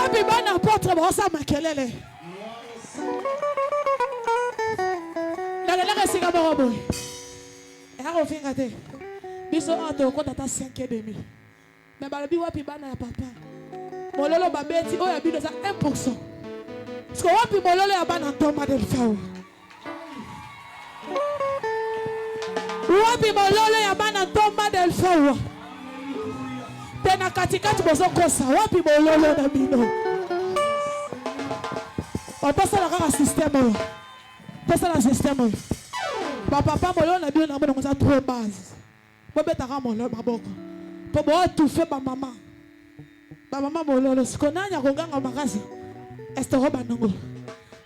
Wapi bana apôtre bosa makelele. Nalela sika bobo. Ero finga te. Biso ato ko tata 5,5. Mais balobi wapi bana ya papa. Mololo babeti oya bido za 1%. Parce que wapi mololo ya bana toma del fao. Wapi mololo ya bana toma del fao. Tena katikati bozo kosa wapi mololo na bino. On passe à la système. Passe à la système. Papa mololo na bino na bino comme ça trop base. Bo betaka mololo maboko. Po bo tout fait ba maman. Ba maman mololo sikonanya konganga makasi. Est roba nango.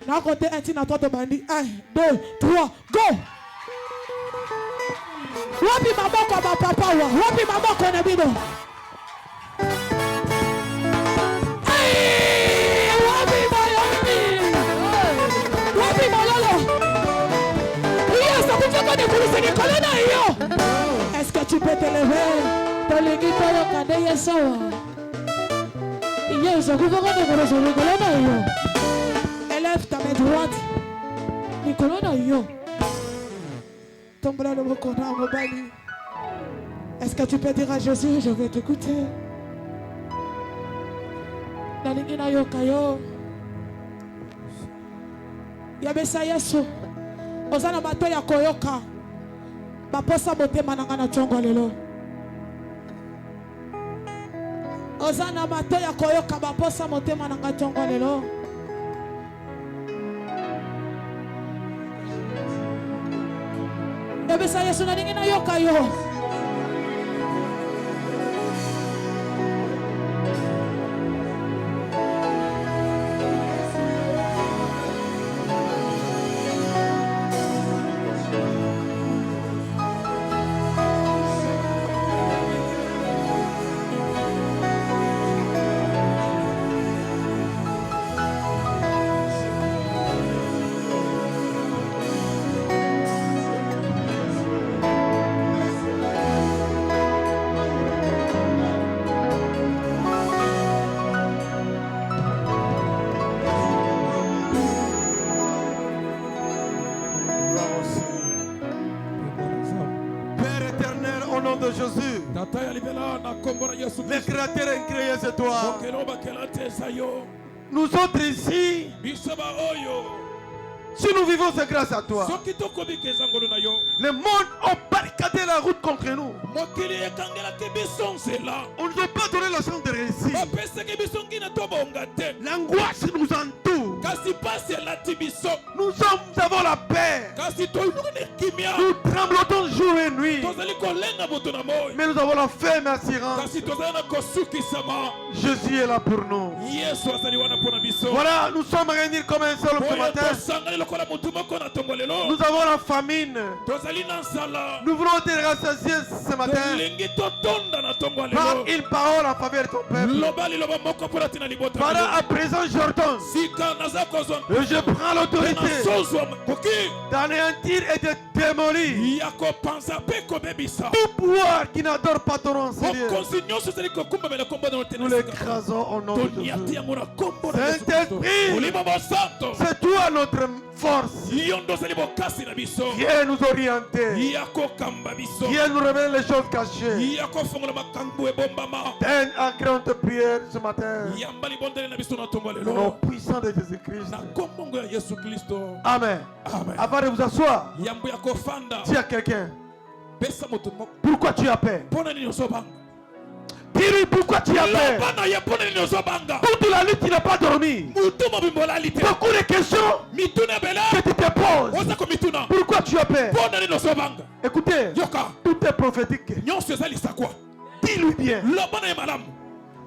Na côté un tina toto bandi 1 2 3 go. Wapi maboko ba papa wa. Wapi maboko na bino. Est-ce que tu peux te lever? Élève ta main droite. Est-ce que tu peux dire à Jésus, je vais t'écouter? Yabesa Yesu ozana bato ya koyoka baposa motema nanga na tongo lelo ozana bato ya koyoka baposa motema nanga tongo lelo Yabesa Yesu na ningi na yoka yo Jésus. Le créateur incréé, c'est toi. Nous autres ici, si nous vivons, c'est grâce à toi. Le monde a barricadé la route contre nous. On ne veut pas donner la chance de réussir. L'angoisse nous entoure. Nous avons la paix. Nous tremblons jour et nuit. Mais nous avons la ferme assurance. Jésus est là pour nous. Voilà, nous sommes réunis comme un seul ce matin. Nous avons la famine. Nous voulons te rassasier ce matin par une parole en faveur de ton peuple. Voilà à présent Jordan. Je prends l'autorité d'anéantir et de démolir tout pouvoir qui n'adore pas ton nom, Seigneur. Nous l'écrasons au nom de Jésus. Saint-Esprit, c'est toi notre force. Viens nous orienter. Viens nous révéler les choses cachées. Donne un grand de prière ce matin. Au nom puissant de Jésus-Christ. Amen. Avant de vous asseoir, dis à quelqu'un, pourquoi tu as peur? Dis-lui pourquoi tu as peur. Toute la nuit tu n'as pas dormi. Beaucoup de questions que tu te poses. Pourquoi tu as peur? Écoutez, tout est prophétique. Dis-lui bien.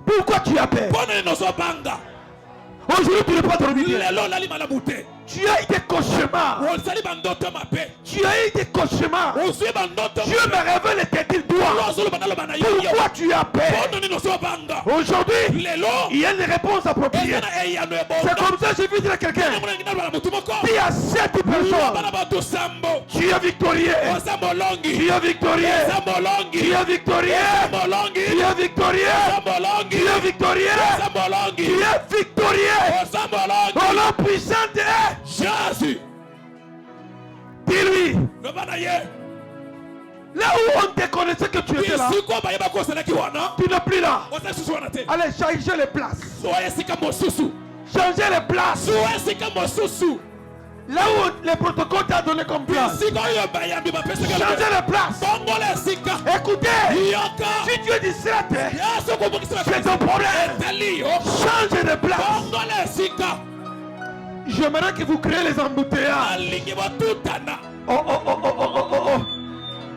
Pourquoi tu as peur? Aujourd'hui tu n'as pas dormi bien. Tu as eu des cauchemars. Tu as eu des cauchemars. Dieu me révèle et te dit toi. Pourquoi tu as peur? Aujourd'hui, il y a une réponse appropriée. C'est comme ça que je veux dire à quelqu'un. Dis à cette personne, tu es victorieux. Tu es victorieux. Tu es victorieux. Tu es victorieux. Tu es victorieux. tu es victorieux au nom puissant de Jésus. Dis-lui, là où on te connaissait que tu étais là, tu n'es plus là. Allez, changer les places. Changer les places. Là où les protocoles t'ont donné comme place. Changer les places. Écoutez, si tu es distrait, c'est ton problème. Change de place. J'aimerais que vous créez les embouteillages.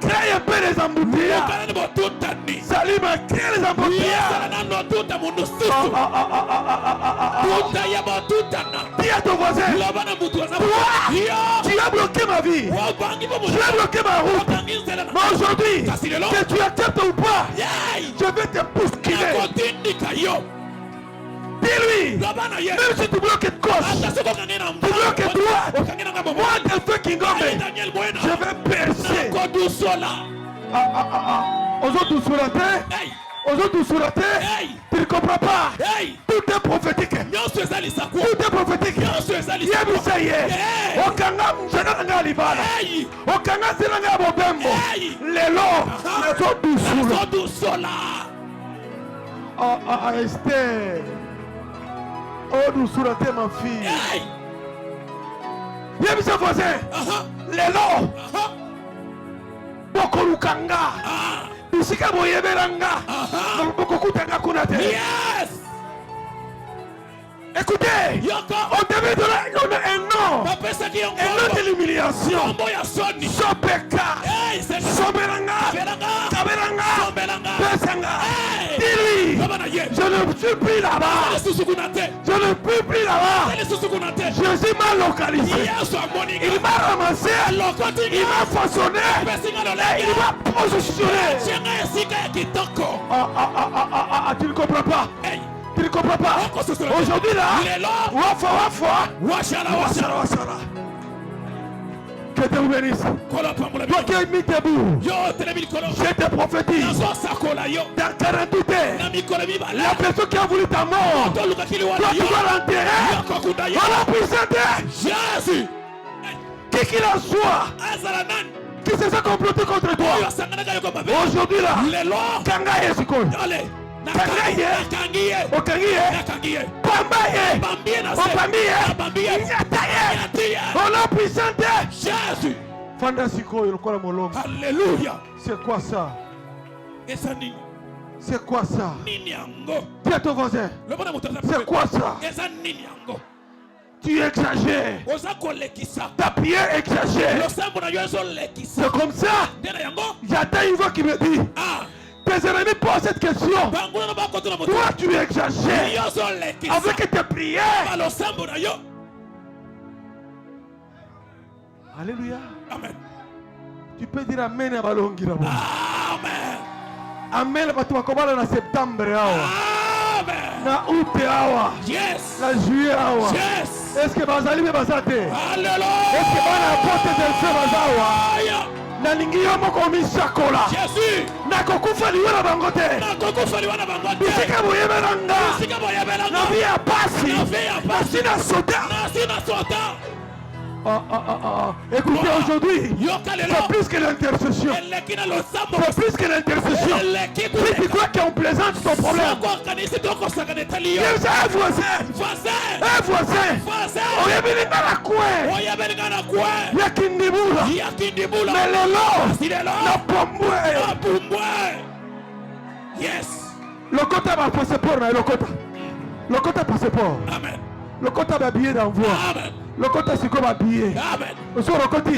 Crée un peu les embouteillages. Salut, crée les embouteillages. Dis à ton voisin, tu as bloqué ma vie. Tu as bloqué ma route. Mais aujourd'hui, que tu acceptes ou pas, je vais te bousculer. Dis-lui, même si tu bloques gauche, tu bloques droite, moi, Delphin Kingombe, je vais percer. Aux autres sur la terre, tu ne comprends pas. Tout est prophétique. Tout est prophétique. Yebisaye. Okanga mjana libala. Okanga zilanga bobembo. Lelo, les dousoula. Esther. Oh, dousoula, t'es ma fille. Yebisa voisin. Lelo. Bokolukanga. Bisika boyebelanga. Bokokutanga kunate. Yes. Écoutez, on devait donner un nom de l'humiliation. Sopeka, Soberanga, Kaberanga, Pesanga. Dis-lui, je ne suis plus là-bas. Je ne suis plus là-bas. Je suis mal localisé. Il m'a ramassé, il m'a façonné, il m'a positionné. Tu ne comprends pas? Tu ne comprends pas? Aujourd'hui là, wafa. Que Dieu vous bénisse. Toi qui as mis debout, je te prophétise. Dans 48 heures, la personne qui a voulu ta mort, toi tu vas l'enterrer. Voilà puissant de Jésus. Qui qu'il en soit, qui se sont complotés contre toi, aujourd'hui là, Kanga Yesiko. Alléluia. C'est quoi ça? C'est quoi ça? Dis à ton voisin, c'est quoi ça? Tu exagères. Ta prière exagère. C'est comme ça. J'attends une voix qui me dit, tes ennemis posent cette question. Toi, tu exagères avec tes prières. Alléluia. Amen. Tu peux dire Amen à Balongi. Amen. Amen. Tu vas commencer en septembre. Amen. Na août. Yes. La juillet. Yes. Est-ce que Bazali me bazate? Alléluia. Est-ce que Bana porte del feu bazawa? Na ningiyo moko misakola. Jésus. Na kokufa liwa na bangote. Bisika boyebelanga. Na via pasi. Na sina sota. Écoutez, aujourd'hui, c'est plus que l'intercession. C'est plus que l'intercession. Si tu crois qu'on plaisante ton problème, il y a un voisin. On est venu dans la coin. Il y a Kindibula. Mais le lot, la pomboué. Yes. Le quota va passer pour le quota passeport. Amen. Le quota va billet d'envoi. Amen. Le quota c'est comme un billet. Amen. Sur le côté.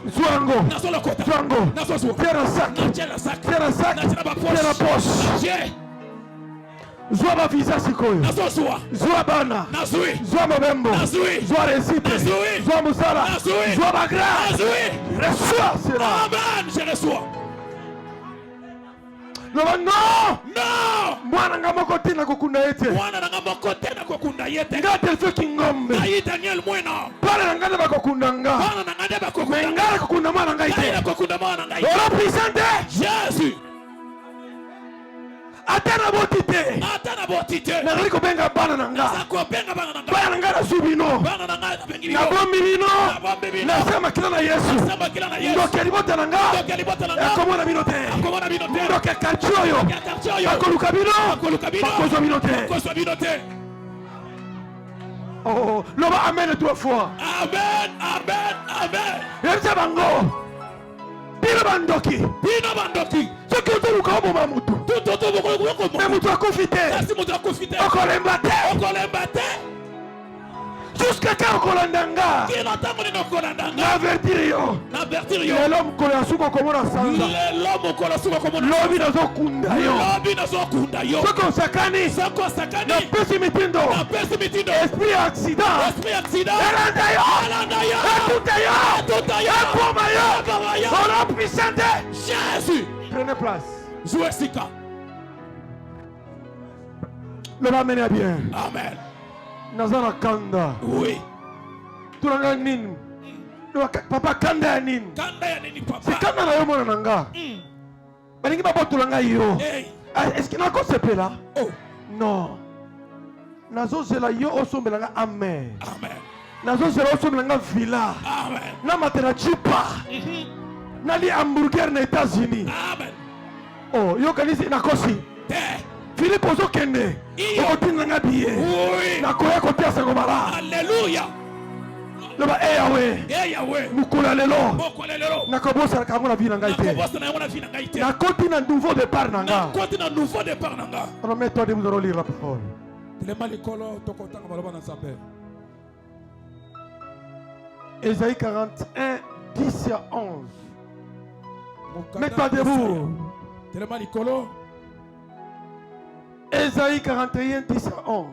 Zouango. Tiens un sac. Tiens la poche. Zoua ma visa sikoyo. Zoua bana. Zoua mabembo. Zoua récite. Zoua musala. Zoua bagra. Reçois cela. Amen. Je reçois. Non! Mwana ngamoko tena kokunda yete. Nga Delphin Kingombe. Pala nangade bakokundanga. Mengala kokunda mwana ngaite. Ora puissante. Jésus. À Atana botite. Atana botite. Nali ko benga bana nanga. Sako benga bana nanga. Bana nanga na subino. Bana nanga bengi bino. Na bombi bino. Na bombi bino. Na sema kila na Yesu. Na sema kila na Yesu. Ndoke libota nanga. Ndoke libota nanga. Akomona bino te. Akomona bino te. Ndoke karchoyo. Karchoyo. Akoluka bino. Akoluka bino. Bakozo bino te. Bakozo bino te. Oh, loba amen 3 fois. Amen, amen, amen. Yemse bango. Bino bandoki. Bino bandoki. Soki otoluka oboma mutu. Toto boko. Me mutu akufi te. Kasi mutu akufi te. Okolemba te. Okolemba te. Jusqu'à quand okolandanga. Kila tango ni okolandanga. Navertir yo. Navertir yo. Lelo mukolo ya suko komona sanza. Lelo mukolo suko komona. Lobi nazokunda yo. Lobi nazokunda yo. Soko sakani. Soko sakani. Na pesi mitindo. Na pesi mitindo. Esprit accident. Esprit accident. Elanda yo. Elanda yo. Etuta yo. Etuta yo. Epoma yo. Epoma yo. Au nom puissant de Jésus. Prenez place. Jouez sika. Le va mener bien. Amen. Nazana kanda. Oui. Tulanga nini? Papa kanda ya nini? Kanda ya nini papa? Si kanda na yo mwana nanga. Balingi babo tulanga yo. Hey. Est-ce qu'il a encore ce là? Oh. Non. Nazo zela yo osombelanga amen. Amen. Nazo zela osombelanga villa. Amen. Na matera chipa. Nali hamburger na États-Unis. Amen. Oh, yo kanisi nakosi. Te. Philippe ozokende. Okotinanga biye. Oui. Nakoya kotia sangomala. Alléluia. Loba Yahweh. Yahweh. Mukula lelo. Mukula lelo. Nakobosa kango na vie na ngai te. Nakobosa na ngona vie na ngai te. Nakoti na nouveau départ na nga. Nakoti na nouveau départ na nga. Remets-toi de vous allons lire la parole. Telema likolo tokotanga baloba na Nzambe. Ésaïe 41, 10 à 11. Mets-toi debout. Telema likolo. Ésaïe 41, 10 à 11.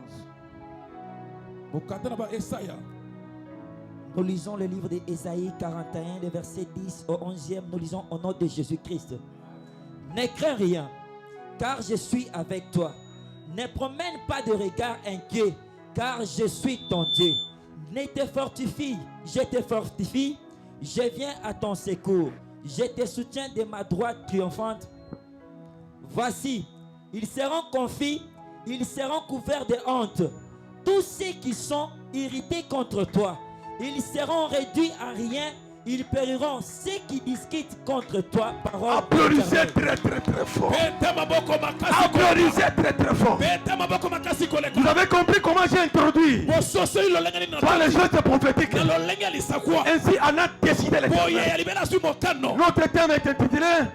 Nous lisons le livre d'Ésaïe 41, le verset 10 au 11e. Nous lisons au nom de Jésus-Christ. Ne crains rien, car je suis avec toi. Ne promène pas de regard inquiet, car je suis ton Dieu. Ne te fortifie, je te fortifie. Je viens à ton secours. Je te soutiens de ma droite triomphante. Voici, ils seront confis, ils seront couverts de honte. Tous ceux qui sont irrités contre toi, ils seront réduits à rien. Ils périront. Ceux qui discutent contre toi, parole. Applaudissez très fort. Applaudissez très fort. Vous avez compris comment j'ai introduit par les gestes prophétiques. Ainsi, Anna décidé les choses. Notre thème est intitulé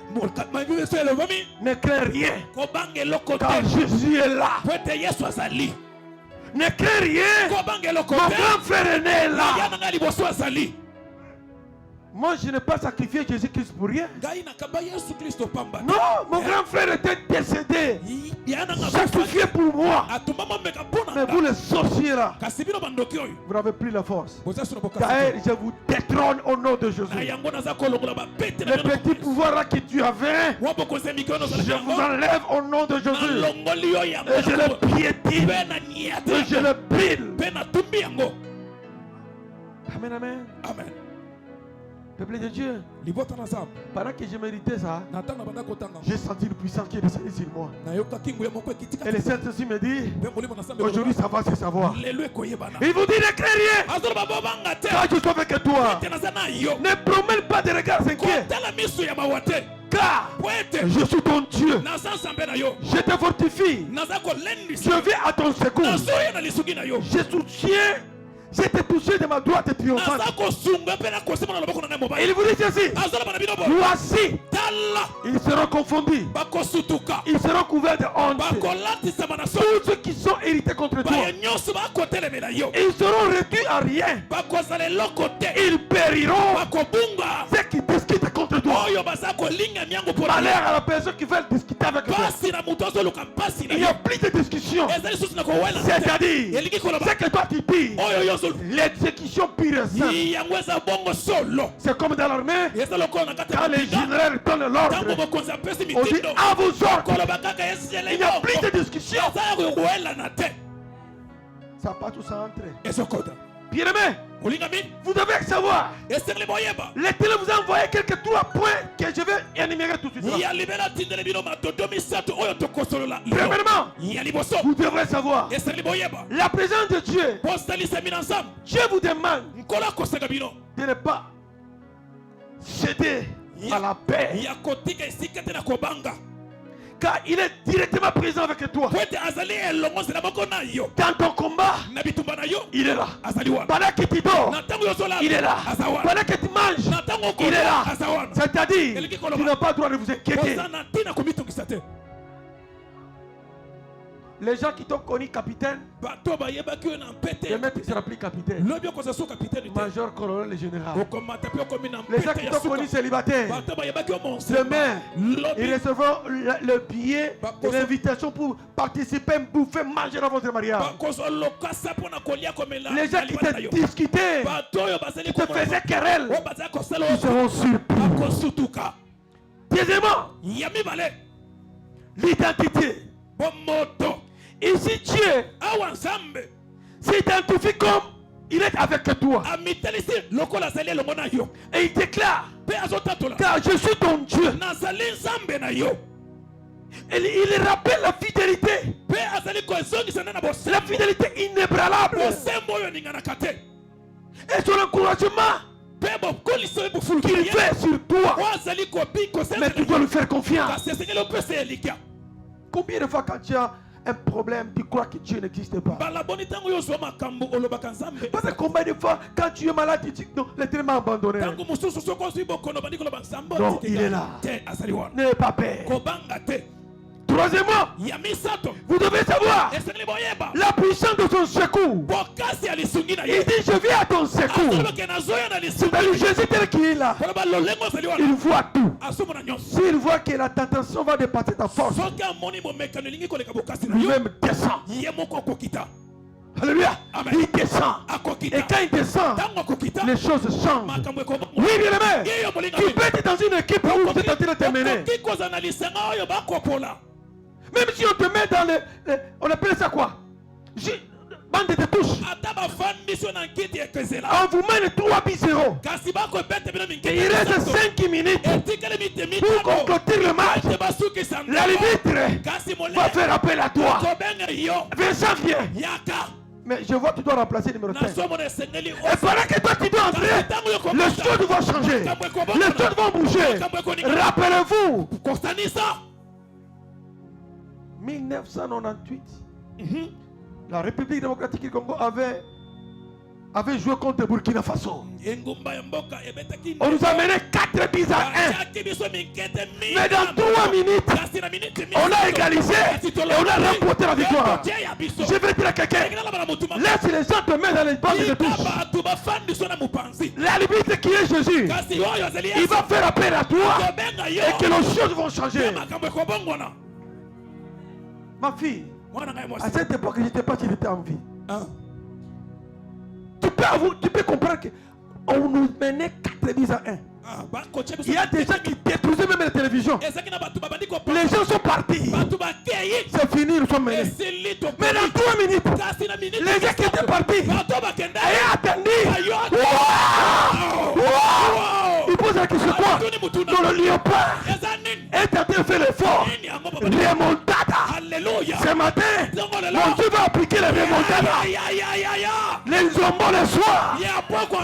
Ne crains rien, car Jésus est là. Ne crains rien, mon grand frère est né là. Moi, je n'ai pas sacrifié Jésus-Christ pour rien. Non, mon grand frère était décédé, sacrifié pour moi. Mais vous les sorciers là, vous n'avez plus la force. Car je vous détrône au nom de Jésus. Le petit pouvoir là que tu avais, je vous enlève au nom de Jésus. Et je le piétine. Et je le pile. Amen, amen. Amen. Peuple de Dieu, pendant que je méditais ça, j'ai senti une puissance qui est descendue sur moi. Et le Saint-Esprit me dit, aujourd'hui ça va se savoir. Il vous dit ne crains rien, car je suis avec toi. Ne promène pas de regards inquiets, car je suis ton Dieu. Je te fortifie. Je viens à ton secours. Je soutiens. J'étais touché de ma droite triomphante. Il vous dit ceci. Voici, ils seront confondus. Ils seront couverts de honte. Tous ceux qui sont irrités contre toi, ils seront réduits à rien. Ils périront. Ceux qui discutent contre toi. Malheur à la personne qui veut discuter avec toi. Il n'y a plus de discussion. C'est-à-dire, ce que toi tu dis, l'exécution pure et simple. C'est comme dans l'armée, quand les généraux donnent l'ordre, on dit à vos ordres. Il n'y a plus de discussion. Ça n'a pas tout ça entré. Bien aimé, Vous devez savoir. L'Éternel vous a envoyé quelques 3 points que je vais énumérer tout de suite. Premièrement, vous devrez savoir la présence de Dieu. Dieu vous demande de ne pas céder à la paix, car il est directement présent avec toi. Dans ton combat, il est là. Pendant que tu dors, il est là. Pendant que tu manges, il est là. C'est-à-dire, tu n'as pas le droit de vous inquiéter. Les gens qui t'ont connu capitaine, demain tu seras plus capitaine. Major, colonel et général. Les gens qui t'ont connu célibataire, demain ils recevront le billet et l'invitation pour participer, bouffer, manger dans votre mariage. Les gens qui te discutaient, qui te faisaient querelle, ils seront surpris. Deuxièmement, l'identité. Ici Dieu s'identifie comme il est avec toi. Et il déclare, car je suis ton Dieu. Et il rappelle la fidélité. La fidélité inébranlable. Et son encouragement qu'il fait sur toi. Mais tu dois lui faire confiance. Combien de fois quand tu as un problème, tu crois que Dieu n'existe pas? Parce que combien de fois quand tu es malade, tu dis non, l'Éternel m'a abandonné. Non, il est là. N'ayez pas peur. Troisièmement, vous devez savoir la puissance de son secours. Il dit je viens à ton secours. C'est-à-dire Jésus tel qu'il est là, il voit tout. S'il voit que la tentation va dépasser ta force, lui-même descend. Alléluia. Il descend. Et quand il descend, les choses changent. Oui, bien aimé, tu peux être dans une équipe où vous êtes en train de te mener. Même si on te met dans le on appelle ça quoi? Bande de touche. On vous mène 3-0. Et il reste 5 minutes pour qu'on clôture le match. L'arbitre va faire appel à toi. Vincent, viens. Mais je vois que tu dois remplacer le numéro 5. Et pendant que toi tu dois entrer, les choses vont changer. Les choses vont bouger. Rappelez-vous. 1998, la République démocratique du Congo avait joué contre Burkina Faso. On nous a mené 4 buts à 1. Mais dans 3 minutes, on a égalisé et on a remporté la victoire. Je vais dire à quelqu'un, laisse les gens te mettre dans les bandes de touche. L'arbitre qui est Jésus, il va faire appel à toi et que les choses vont changer. Ma fille, à cette époque, je n'étais pas si j'étais en vie. Tu peux comprendre qu'on nous menait 4 buts à 1. Il y a des gens qui détruisaient même la télévision. Les gens sont partis. C'est fini, nous sommes menés. Mais dans 3 minutes, les gens qui étaient partis avaient attendu. Il pose la question quoi? Dans le léopard est en train de faire l'effort. Remontada. Ce matin, mon Dieu va appliquer les remontadas. Les zombos le soir.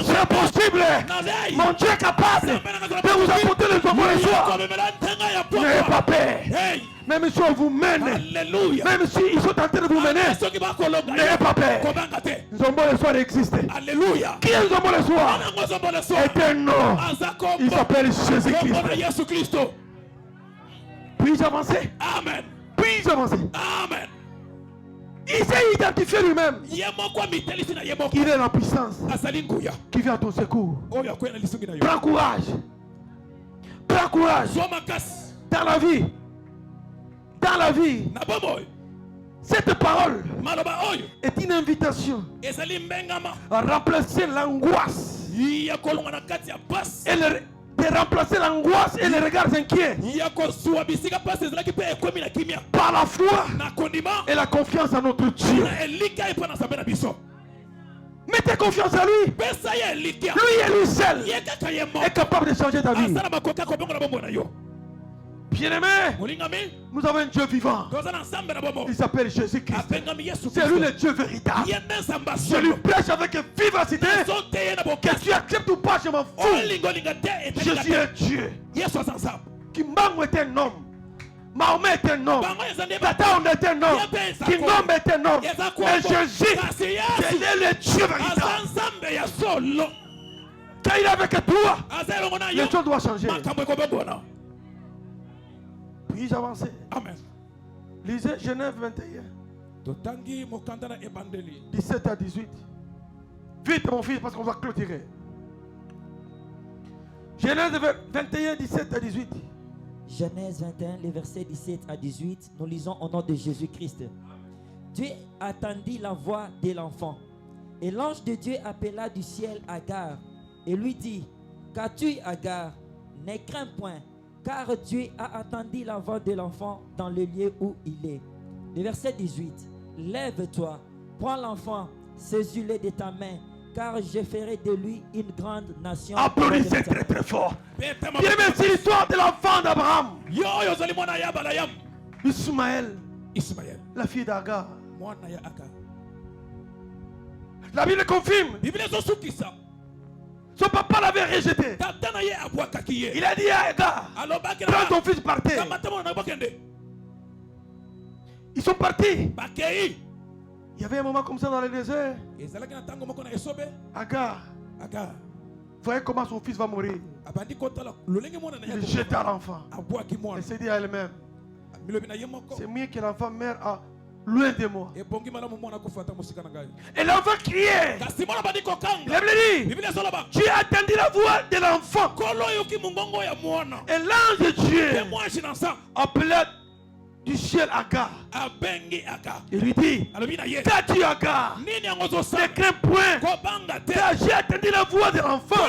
C'est possible. Mon Dieu est capable de vous apporter les zombos le soir. N'ayez pas peur. Même si on vous mène, même si ils sont en train de vous mener, n'ayez pas peur. Zombo le soir existe. Qui est Zombo le soir? Est un nom. Il s'appelle Jésus-Christ. Puis-je avancer? Amen. Puis-je avancer? Amen. Il s'est identifié lui-même. Il est la puissance qui vient à ton secours. Prends courage. Prends courage. Dans la vie. Dans la vie. Cette parole est une invitation à remplacer l'angoisse. De remplacer l'angoisse et les regards inquiets par la foi et la confiance en notre Dieu. Mettez confiance en lui. Lui et lui seul est capable de changer ta vie. Bien-aimé, nous avons un Dieu vivant. Il s'appelle Jésus-Christ. C'est lui le Dieu véritable. Je lui prêche avec vivacité. Que tu acceptes ou pas, je m'en fous. Je suis un Dieu. Kimbangu est un homme. Mahomet est un homme. Tataon est un homme. Kingdom est un homme. Mais Jésus, c'est le Dieu véritable. Quand il est avec toi, les choses doivent changer. Puis-je avancer? Amen. Lisez Genèse 21. 17 à 18. Vite mon fils parce qu'on va clôturer. Genèse 21, 17 à 18. Genèse 21, les versets 17 à 18, nous lisons au nom de Jésus-Christ. Dieu attendit la voix de l'enfant. Et l'ange de Dieu appela du ciel Agar et lui dit, qu'as-tu Agar? Ne crains point, car Dieu a attendu la voix de l'enfant dans le lieu où il est. Le verset 18, lève-toi, prends l'enfant, saisis-le de ta main, car je ferai de lui une grande nation. Applaudissez très très fort. Bien, merci l'histoire de l'enfant d'Abraham. Ismaël, la fille d'Agar. La Bible confirme. Son papa l'avait rejeté. Il a dit à Agar, prends ton fils, partez. Ils sont partis. Il y avait un moment comme ça dans le désert. Agar, voyez comment son fils va mourir. Il jeta l'enfant. Elle s'est dit à elle-même, c'est mieux que l'enfant meure loin de moi. Et l'enfant criait. Il avait dit, tu as attendu la voix de l'enfant. Et l'ange de Dieu appelait du ciel Agar. Il lui dit, qu'as-tu Agar? Ne crains point, car j'ai attendu la voix de l'enfant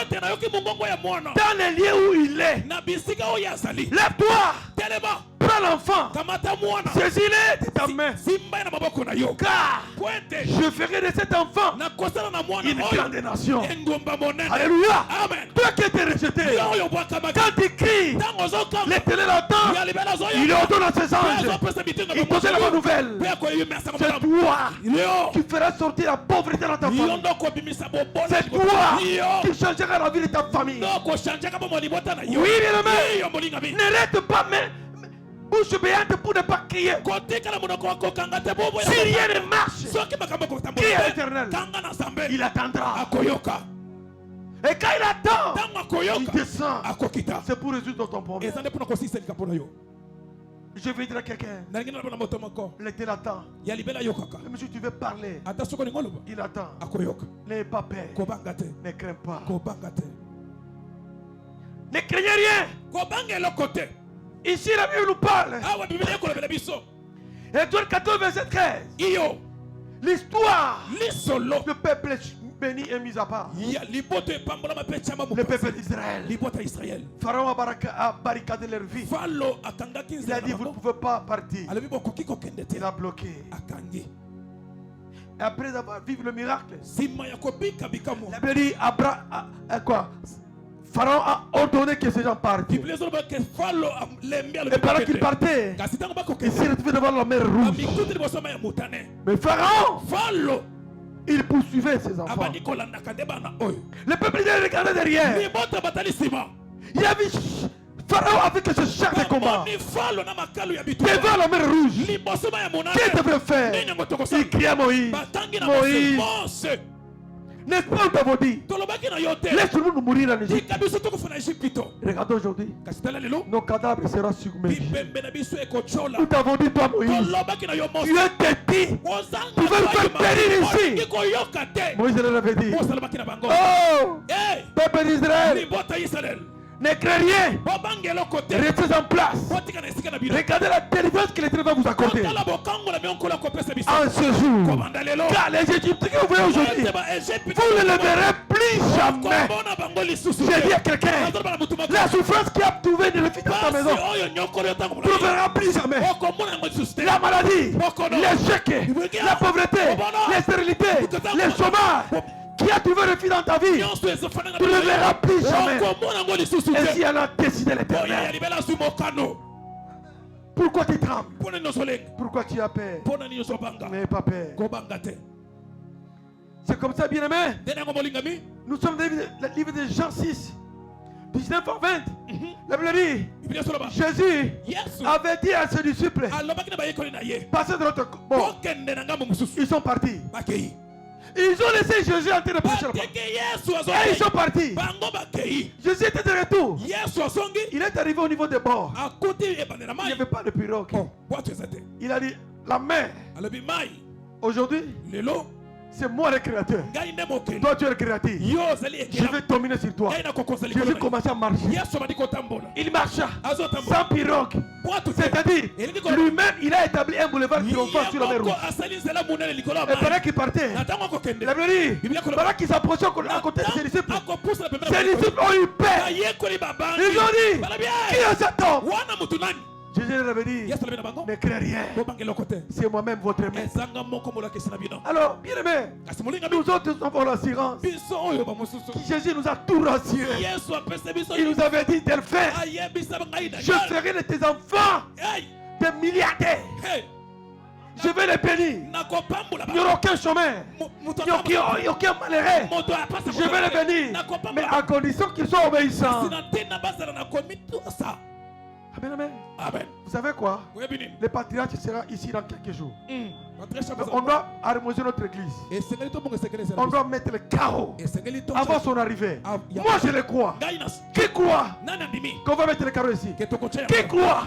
dans le lieu où il est. Lève-toi, prends l'enfant, saisis-le de ta main, car je ferai de cet enfant une grande nation. Alléluia. Toi qui es rejeté, quand tu cries, l'Éternel entend, il ordonne à ses anges, il pose la bonne nouvelle. C'est toi qui feras sortir la pauvreté dans ta famille. C'est toi qui changeras la vie de ta famille. Oui, bien-aimé, n'arrête pas, mais bouche béante pour ne pas crier. Si rien ne marche, crie à l'Éternel. Il attendra. Et quand il attend, il descend. C'est pour résoudre ton problème. Je vais dire à quelqu'un, l'Éternel attend. Même si tu veux parler, il attend. N'aie pas peur. Ne crains pas. Ne craignez rien. Ici la Bible nous parle. Étoile 14, verset 13. L'histoire du peuple béni et mis à part. Le peuple d'Israël. Pharaon a barricadé leur vie. Il a dit, vous ne pouvez pas partir. Il a bloqué. Et après avoir vécu le miracle, il a dit, quoi? Pharaon a ordonné que ces gens partent. Et pendant qu'ils partaient, ils s'est retrouvé devant la mer Rouge. Mais Pharaon, il poursuivait ses enfants. Le peuple il regardait derrière. Il a vu Pharaon avec ce char de combat devant la mer Rouge. Qu'est-ce qu'il devrait faire? Il criait à Moïse. Moïse, n'est-ce pas, nous t'avons dit, laisse-nous mourir en Égypte. Regardez aujourd'hui, nos cadavres seront submergés. Nous t'avons dit, toi Moïs, tu es petit, tu veux faire périr ici. Moïse leur avait dit, oh, peuple d'Israël, ne craignez rien, restez en place. Regardez la délivrance que l'Éternel va vous accorder en ce jour. Car les Égyptiens que vous voyez aujourd'hui, vous ne les verrez plus jamais. J'ai dit à quelqu'un, la souffrance qui a trouvé de l'éviter dans ta maison, tu ne verras plus jamais. La maladie, l'échec, la pauvreté, les stérilités, les chômages, qui a trouvé refuge dans ta vie, tu ne le verras plus jamais. Et si elle a décidé l'Éternel, pourquoi tu trembles? Pourquoi tu as peur? N'aie pas peur. C'est comme ça, bien-aimé. Nous sommes dans le livre de Jean 6, 19 à 20. La Bible dit, Jésus avait dit à ses disciples, passez de l'autre bord. Ils sont partis. Ils ont laissé Jésus en train de prêcher là-bas. Et ils sont partis. Jésus était de retour. Il est arrivé au niveau des bords. Il n'y avait pas de pirogue. Il a dit, la mer, aujourd'hui, c'est moi le créateur. Toi tu es le créateur. Je vais dominer sur toi. Jésus commença à marcher. Il marcha sans pirogue. C'est-à-dire, lui-même, il a établi un boulevard triomphant sur la mer Rouge. Et pendant qu'il partait, la Bible dit, pendant qu'il s'approchait à côté de ses disciples ont eu peur. Ils ont dit, qui est cet homme? Jésus leur avait dit, ne crée rien. C'est moi-même votre maître. Alors, bien aimé, nous autres avons l'assurance que Jésus nous a tout rassuré. Il nous avait dit de le faire. Je ferai de tes enfants des milliardaires. Je vais les bénir. Il n'y aura aucun chemin. Il n'y aura aucun malheureux. Je vais les bénir. Mais à condition qu'ils soient obéissants. Amen, amen. Amen. Vous savez quoi? Le patriarche sera ici dans quelques jours. On doit harmoniser notre église. On doit mettre le chaos avant son arrivée. Moi je le crois. Qui croit qu'on va mettre le carreau ici? Qui croit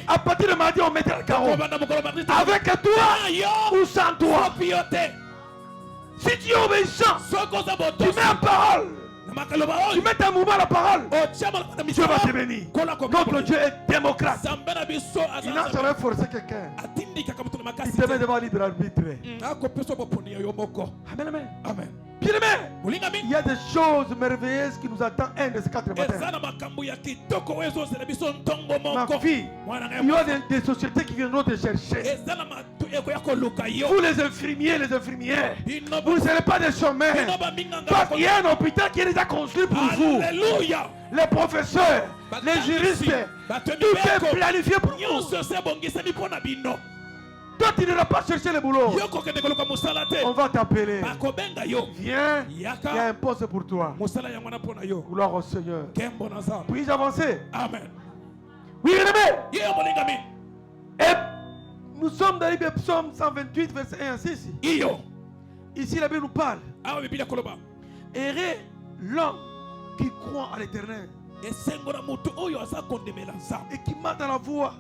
à partir de mardi on mettra le carreau? Avec toi ou sans toi? Si tu es obéissant, tu mets en parole. Tu mets ta mouvement à la parole. Dieu va te bénir. Notre Dieu est démocrate. Il n'a jamais forcé quelqu'un. Il te met devant libre arbitre. Amen, amen. Amen. Bien aimé, il y a des choses merveilleuses qui nous attendent un de ces 4 matins. Ma fille, il y a des sociétés qui viendront te chercher. Vous les infirmiers, les infirmières, vous ne serez pas des chômeurs. Parce qu'il y a un hôpital qui est déjà construit pour vous. Les professeurs, les juristes, tout est planifié pour vous. Toi tu n'iras pas chercher le boulot. On va t'appeler. Viens, il y a un poste pour toi. Gloire au Seigneur. Puis-je avancer? Amen. Oui, aimé. Et nous sommes dans le psaume 128, verset 1 à 6. Ici la Bible nous parle. Errez l'homme qui croit à l'Éternel et qui marche dans la voie,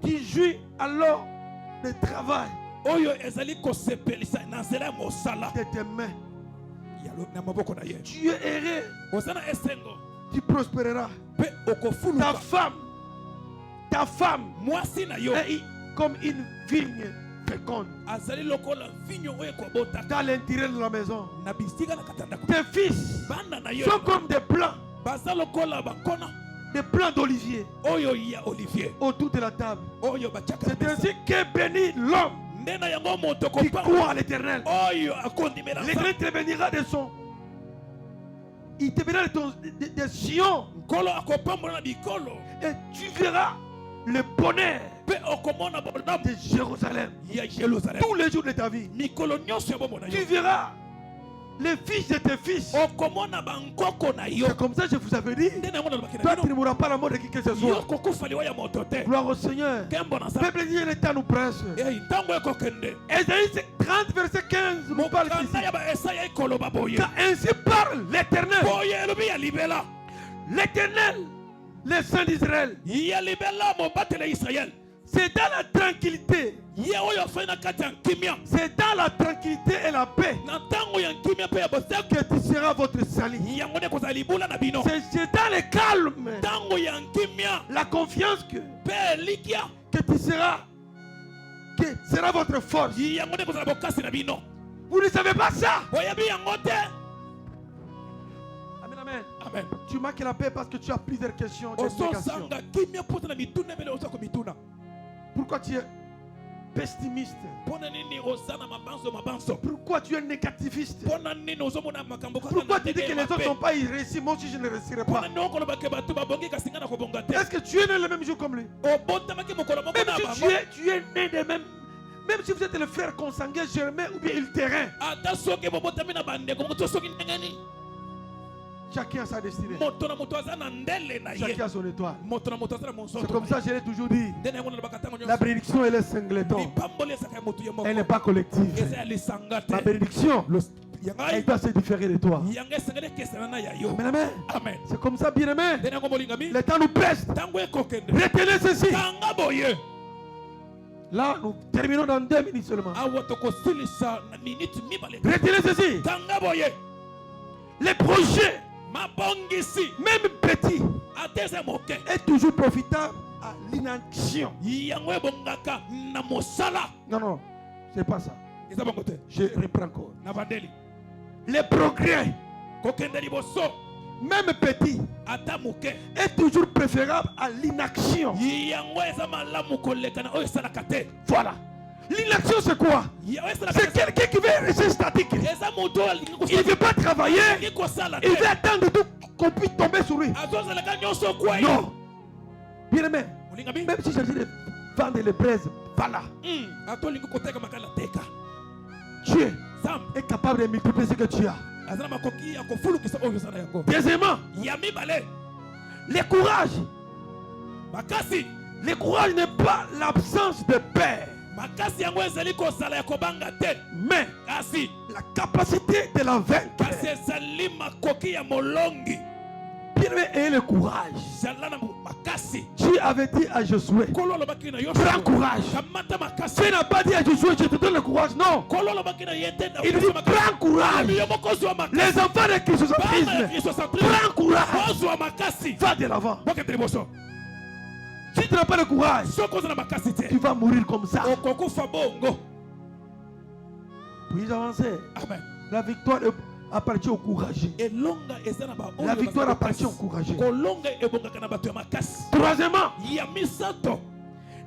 qui jouit alors de travail de tes mains. Tu es erré, tu prospéreras. Ta femme est comme une vigne féconde dans l'intérieur de la maison. Tes fils sont comme des plants, des plants d'olivier autour de la table. C'est ainsi qu'est béni l'homme qui croit à l'Éternel. L'Éternel te bénira de son. Il te bénira de Sion. Et tu verras le bonheur de Jérusalem tous les jours de ta vie. Tu verras les fils de tes fils. C'est comme ça que je vous avais dit. Toi tu ne mourras pas la mort de qui que ce soit. Gloire au Seigneur. Peuple dit le temps nous presse. Ésaïe 30 verset 15 nous parle ici. Car ainsi parle l'Éternel. L'Éternel, le Saint d'Israël. C'est dans la tranquillité. C'est dans la tranquillité et la paix que tu seras votre salut. C'est dans le calme, la confiance que tu seras, que sera votre force. Vous ne savez pas ça? Amen. Amen. Tu marques la paix parce que tu as plusieurs questions. Pourquoi tu es pessimiste? Pona nini ozana mabanzo mabanzo? Pourquoi tu es négativiste? Pona nini ozomona makambo kaka? Pourquoi tu dis que les autres n'ont pas réussi, moi aussi je ne réussirai pas? Pona noko lobake batu babongi kasinga na kobonga te. Est-ce que tu es né le même jour comme lui? Obotamaki mokolo moko na Même bango. si tu es né de même, même si vous êtes le frère consanguin germain ou bien ultérin, Ata soki bobotami na bandeko moto soki ndengeni. chacun a sa destinée. Moto na moto aza na ndele na ye. Chacun a son étoile. Moto na moto aza na monsoto. C'est comme ça que je l'ai toujours dit. Ndene yango na bakatango nyonso. La bénédiction, elle est singleton. Lipamboli esaka ya moto ye moko. Elle n'est pas collective. Eza ya lisanga te. Ma bénédiction, elle Yangai doit se différer de toi. yanga esengeli ekesana na ya yo. Amen, amen. Amen. C'est comme ça, bien aimé. Ndene yango molingami. Le temps nous presse. Tango ekokende. Retenez ceci. Tanga boye. Là, nous terminons dans 2 minutes seulement. Awa tokosilisa na minute mibale. Retenez ceci. Tanga boye. Les projets, Mabongisi. même petits, Ateze moke. est toujours profitable à l'inaction. Yango ebongaka na mosala. Non, non, c'est pas ça. Eza bongo te. Je reprends encore. Na bandeli. Les progrès, Kokende liboso. même petits, Ata moke. est toujours préférable à l'inaction. Yango eza malamu koleka na oyo esalaka te. Voilà. L'inaction, c'est quoi? C'est quelqu'un qui veut rester statique. Il ne veut pas travailler. Il veut attendre tout qu'on puisse tomber sur lui. Non. Bien aimé, même si j'agis de vendre les braises, voilà. Dieu est capable de multiplier ce que tu as. Deuxièmement, le courage. Le courage n'est pas l'absence de paix, mais la capacité de la vaincre. Bien aimé, ayez le courage. Dieu avait dit à Josué, prends courage. Dieu n'a pas dit à Josué, je te donne le courage. Non. Il dit, prends courage. Les enfants de christocentrisme, prends courage. Va de l'avant. Si tu n'as pas le courage, tu vas mourir comme ça. Puis avancer. La victoire appartient au courageux. La victoire appartient au courageux. Troisièmement,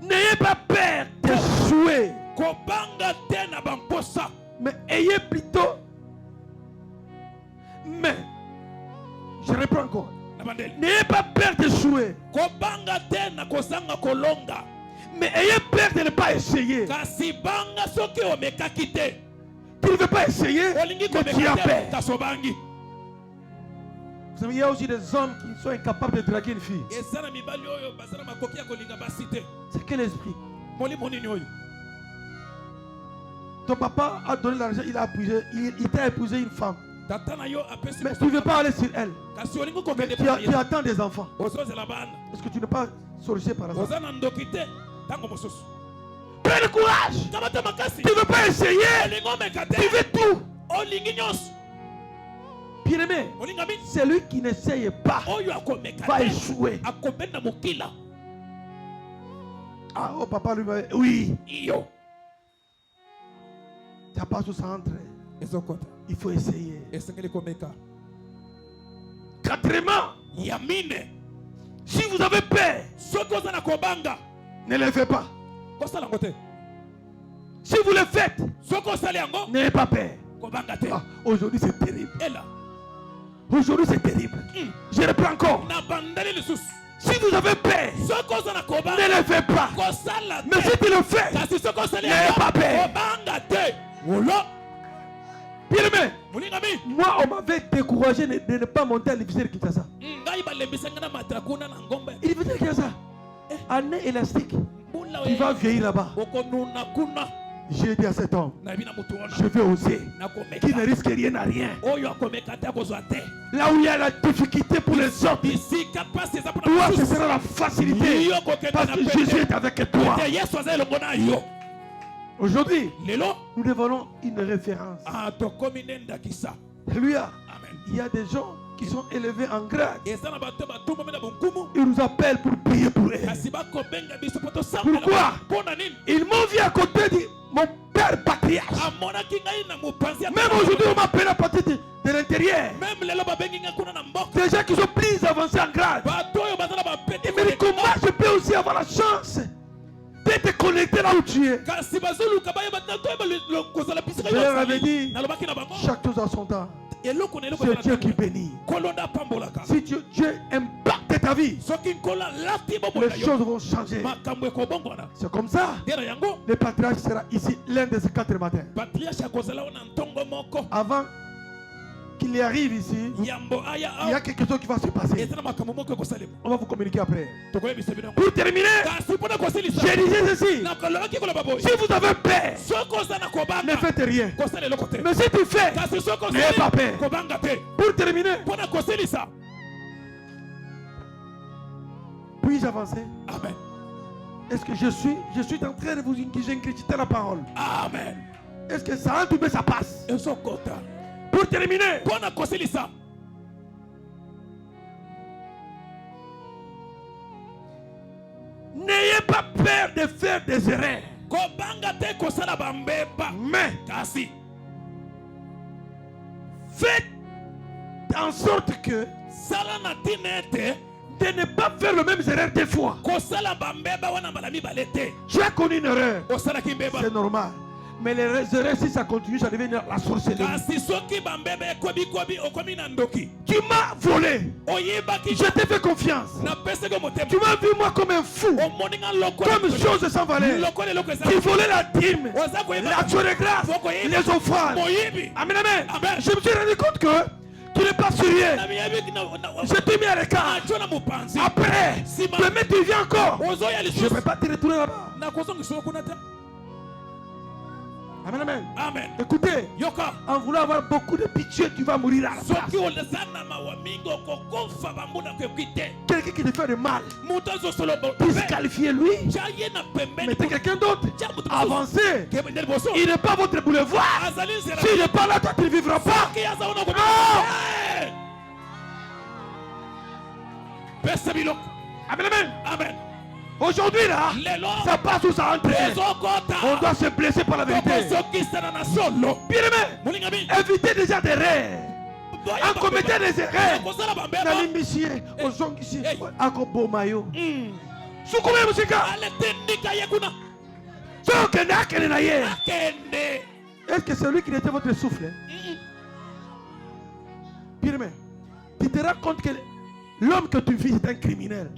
n'ayez pas peur d'échouer, mais ayez plutôt. Mais, je reprends encore. N'ayez pas peur d'échouer, mais ayez peur de ne pas essayer. Tu ne veux pas essayer, mais tu as peur. Vous savez, il y a aussi des hommes qui sont incapables de draguer une fille. C'est quel esprit? Ton papa a donné l'argent, il t'a épousé une femme. Mais tu ne veux pas aller sur elle. Mais tu attends des enfants. Est-ce que tu n'es pas sorcier par hasard? Prends le courage. Tu ne veux pas essayer. Tu veux tout. Bien aimé, celui qui n'essaye pas va échouer. Ah, oh papa lui m'a dit, oui. Tu n'as pas tout centre. Il faut essayer. Quatrièmement, si vous avez peur, ne le faites pas. Si vous le faites, n'ayez pas peur. Ah, aujourd'hui c'est terrible. Aujourd'hui c'est terrible. Je reprends encore. Si vous avez peur, ne le faites pas. Mais si tu le fais, n'ayez pas peur. Bien aimé, moi on m'avait découragé de ne pas monter à l'université de Kinshasa. L'université de Kinshasa, année élastique, tu vas vieillir là-bas. J'ai dit à cet homme, je vais oser, qui ne risque rien à rien. Là où il y a la difficulté pour les autres, toi ce sera la facilité, parce que Jésus est avec toi. Aujourd'hui, nous devenons une référence. Alléluia. Il y a des gens qui sont élevés en grade. Ils nous appellent pour prier pour eux. Pourquoi? Ils m'ont vu à côté de mon père patriarche. Même aujourd'hui, on m'appelle à partir de l'intérieur. Des gens qui sont plus avancés en grade. Ils me disent comment je peux aussi avoir la chance d'être te connecter là où tu es. kasi bazoluka bayeba kozala bisika Je leur avais dit, nalobaki na bango chaque chose a son temps. eloko na eloko C'est Dieu qui bénit. kolonda pambolaka Si Dieu impacte ta vie, soki nkola lati bomoi les na yo choses vont changer. makambo ekobongwana C'est comme ça. nde na yango Le patriarche sera ici l'un de ces 4 matins. patriarche akozala wana ntongo moko Avant qu'il y arrive ici, yambo aya il y a quelque chose qui va se passer. eza na makambo moko ekosalema On va vous communiquer après. tokoyebisa bino Pour terminer, kasi mpona kosilisa je disais ceci. nakolobaki koloba boye Si vous avez peur, soki oza na ne kobanga faites rien. kosala eloko te Mais si tu fais, kasi soki n'ayez pas osali peur. kobanga te Pour terminer, mpona kosilisa puis-je avancer? amen Est-ce que je suis en train de vous ingurgiter la parole? amen Est-ce que ça entre ou bien ça passe? ezokota Pour terminer, mpona kosilisa n'ayez pas peur de faire des erreurs. kobanga te kosala bambeba Mais kasi faites en sorte que sala na ntina ete de ne pas faire le même erreur deux fois. kosala bambeba wana mbala mibale te Tu as connu une erreur, osalaki mbeba c'est normal. Mais les erreurs, si ça continue, ça devient la sorcellerie. kasi soki bambeba ekobikobi okomi na ndoki Tu m'as volé. oyebaki Je t'ai fait confiance. napesaki motema Tu m'as vu moi comme un fou, omoninga comme chose sans valeur. lokola eloko Tu volais la dîme, oza koyeba l'action de grâce, les offrandes. moyibi Amen, amen. Amen. Je me suis rendu compte que tu n'es pas sérieux. namiyebiki Je t'ai mis à l'écart. aco na mopanzi Après, Sima. demain tu viens encore. ozoya Je ne lisusu peux pas te retourner là-bas. nakozongisa kuna te Amen, amen. amen Écoutez, yoka en voulant avoir beaucoup de pitié, tu vas mourir à la place. soki oleza na mawa mingi okokufa bambuna koyoki te Quelqu'un qui te fait de mal, moto azosolo disqualifiez lui. tya ye na pembeni Mettez quelqu'un d'autre. tya moto Avancez. kebende liboso Il n'est pas votre boulevard. azali nzela S'il n'est pas là, toi tu ne vivras pas. soki aza wana Ah! pesa biloko Amen, amen. amen Aujourd'hui là, lelo ça passe ou ça entre. On ezokota doit se blesser par la vérité. tokosokisana na solo Bien aimé, molinga mingi évitez déjà des erreurs. En commettant des erreurs, kosala bambeba nalimbisi ozongisi Hey. akobomayo. Sukume musika. ale tendika ye kuna Sokende akende na ye. akende Est-ce que c'est lui qui était votre souffle? Bien aimé, tu te rends compte que l'homme que tu vis est un criminel.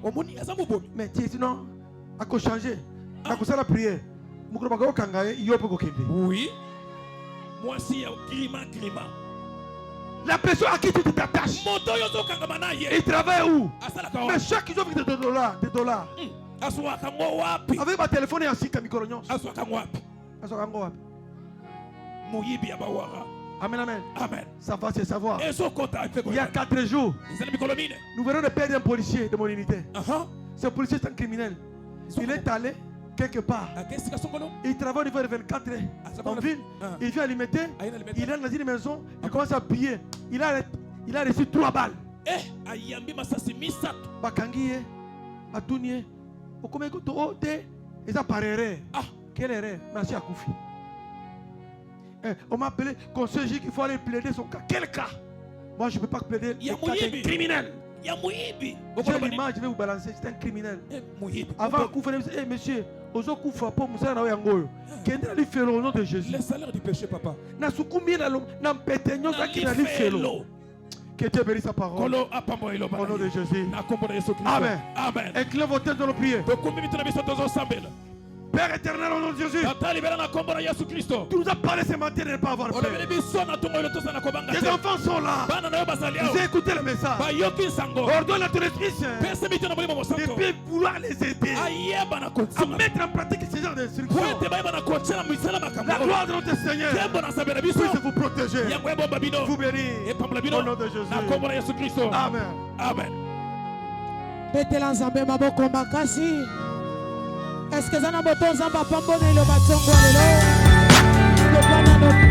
omoni aza mobomi Mais tu dis non, à quoi changer? À quoi ça la prière? Mukro bako kangaye yopo kokende. oui mwasi ya grima La personne à qui tu t'attaches, moto oyo ozokangama na ye il travaille où? asalaka Mais wapi chaque jour avec des dollars. aswaka ngo wapi Avec ma téléphone et un sika mikoro nyonso. aswaka ngo wapi Asoka ngo wapi? moyibi ya bawara Amen, amen. amen Ça va se savoir. ezokota Il y a 4 jours, ezali mikolo mine nous verrons le père d'un policier de mon unité. aha Ce policier est un criminel. Il est allé quelque part. akesika songolo Il travaille au niveau de 24 heures en ville. Il vient alimenter. Il est dans une maison. Il commence à piller. Il a reçu 3 balles. ayambi masasi misato Bakangiye, Atuniye. Okome koto ote. Et ça par erreur. ah Quelle erreur? Merci à Koufi. On m'a appelé conseiller qu'il faut aller plaider son cas. Quel cas? Moi je ne peux pas plaider Il y a le cas d'un Moyibi. criminel. ya moyibi J'ai l'image, je vais vous balancer. C'est un criminel. moyibi Avant Koufa, monsieur, Ozo Koufa, pour Moussa Naoyango. Qu'est-ce qu'il fait au nom de Jésus? le salaire du péché papa Nasukumi na mpétenyo zaki na lifelo. Que Dieu bénisse sa parole. kolo apambo elo Au nom de Jésus. na kombo na yesu kristo Amen. amen Inclinez vos têtes dans nos prières. tokumbi mitu na biso tozosambela Père éternel, au nom de Jésus. tata libera na kombo na yesu kristo Tu nous as parlé ce matin de ne pas avoir olobeli peur. biso na ntongo oyo tosala kobanga Les te enfants sont là. bana na yo bazali Vous awa avez écouté le message. bayoki nsango Ordonne à ton esprit saint pesa mito na molimo de mosanto bien vouloir les aider ayeba na à kotima mettre en pratique ce genre po d'instructions. ete bayeba na kotiala misala makambo La oyo gloire de notre Seigneur tembo na nzambe na biso puisse vous protéger, yango ebomba bino vous bénir. epambola Au bino nom de Jésus. na kombo na yesu kristo Amen. amen betela nzambe maboko makasi eske eza na moto nzambe apamboli eloba ntongo lelo lobana